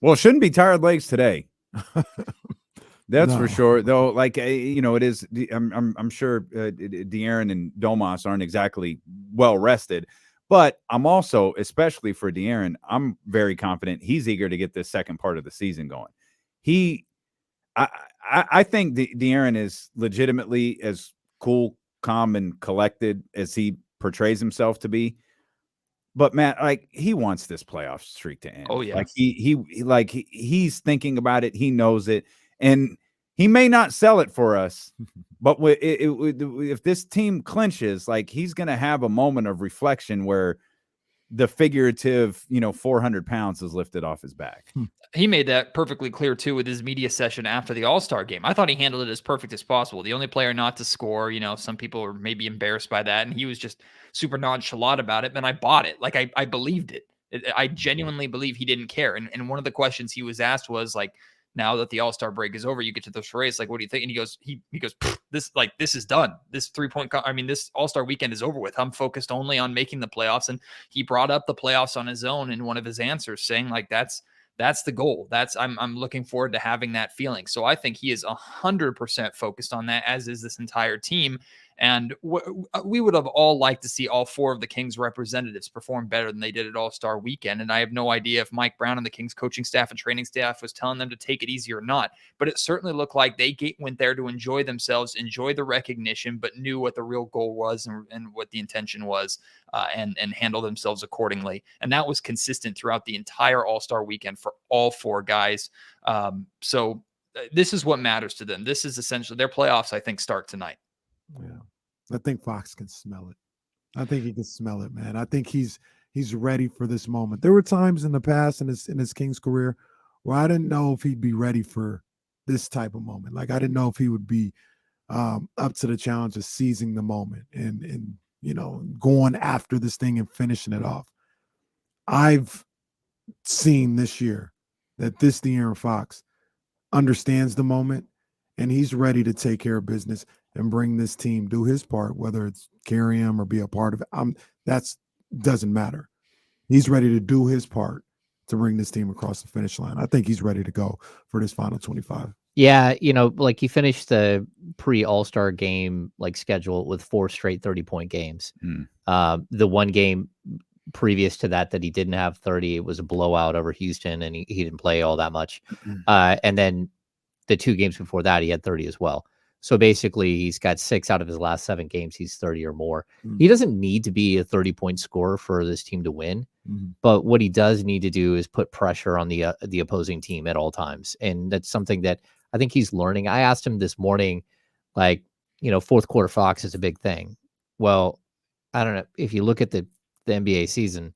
Well, shouldn't be tired legs today. That's for No. sure. Though, like it is. I'm sure De'Aaron and Domas aren't exactly well rested, but I'm also, especially for De'Aaron, I'm very confident he's eager to get this second part of the season going. He, I, I think De'Aaron is legitimately as cool, calm, and collected as he portrays himself to be. But Matt, like he wants this playoff streak to end. Oh, yeah. Like he's thinking about it. He knows it, and he may not sell it for us. But if this team clinches, like he's going to have a moment of reflection where the figurative, 400 pounds is lifted off his back. He made that perfectly clear, too, with his media session after the All-Star game. I thought he handled it as perfect as possible. The only player not to score, some people are maybe embarrassed by that, and he was just super nonchalant about it, and I bought it. Like, I believed it. I genuinely believe he didn't care. And one of the questions he was asked was, like, now that the All-Star break is over, you get to this race, like, what do you think? And he goes, this is done. This this All-Star weekend is over with. I'm focused only on making the playoffs. And he brought up the playoffs on his own in one of his answers, saying, like, that's the goal. I'm looking forward to having that feeling. So I think he is 100% focused on that, as is this entire team. And we would have all liked to see all four of the Kings representatives perform better than they did at All-Star Weekend. And I have no idea if Mike Brown and the Kings coaching staff and training staff was telling them to take it easy or not. But it certainly looked like they went there to enjoy themselves, enjoy the recognition, but knew what the real goal was and what the intention was, and handle themselves accordingly. And that was consistent throughout the entire All-Star Weekend for all four guys. So this is what matters to them. This is essentially their playoffs, I think, start tonight. Yeah. I think Fox can smell it. I think he can smell it, man. I think he's ready for this moment. There were times in the past in his Kings career where I didn't know if he'd be ready for this type of moment. Like I didn't know if he would be up to the challenge of seizing the moment and going after this thing and finishing it off. I've seen this year that this De'Aaron Fox understands the moment and he's ready to take care of business and bring this team, do his part, whether it's carry him or be a part of it. That's doesn't matter. He's ready to do his part to bring this team across the finish line. I think he's ready to go for this final 25. Yeah, like he finished the pre-All-Star game schedule with 4 straight 30-point games. The one game previous to that he didn't have 30, it was a blowout over Houston, and he didn't play all that much. And then the 2 games before that, he had 30 as well. So basically, he's got 6 out of his last 7 games. He's 30 or more. He doesn't need to be a 30-point scorer for this team to win. But what he does need to do is put pressure on the opposing team at all times. And that's something that I think he's learning. I asked him this morning, fourth quarter Fox is a big thing. Well, I don't know. If you look at the NBA season,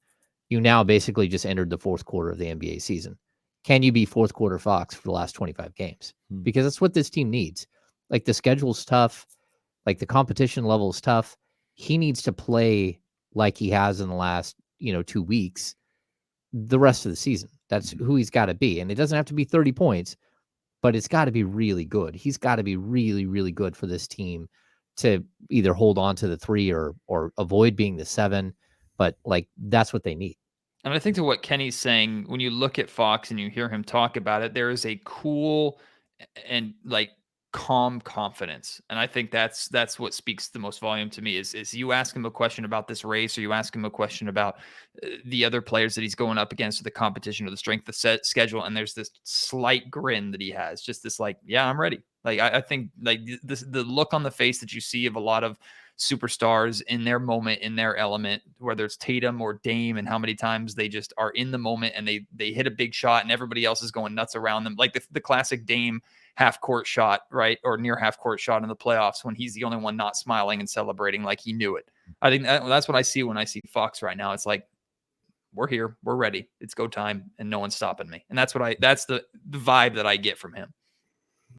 you now basically just entered the fourth quarter of the NBA season. Can you be fourth quarter Fox for the last 25 games? Because that's what this team needs. The schedule's tough. The competition level is tough. He needs to play like he has in the last, 2 weeks, the rest of the season. That's who he's got to be. And it doesn't have to be 30 points, but it's got to be really good. He's got to be really, really good for this team to either hold on to the 3 or avoid being the 7. But that's what they need. And I think to what Kenny's saying, when you look at Fox and you hear him talk about it, there is a cool and calm confidence. And I think that's what speaks the most volume to me is you ask him a question about this race, or you ask him a question about the other players that he's going up against, or the competition, or the strength of schedule. And there's this slight grin that he has, just this yeah, I'm ready. I think the look on the face that you see of a lot of superstars in their moment, in their element, whether it's Tatum or Dame, and how many times they just are in the moment and they hit a big shot and everybody else is going nuts around them. Like the classic Dame half-court shot, right? Or near half-court shot in the playoffs when he's the only one not smiling and celebrating like he knew it. I think that's what I see when I see Fox right now. It's like, we're here, we're ready, it's go time, and no one's stopping me. And that's the vibe that I get from him.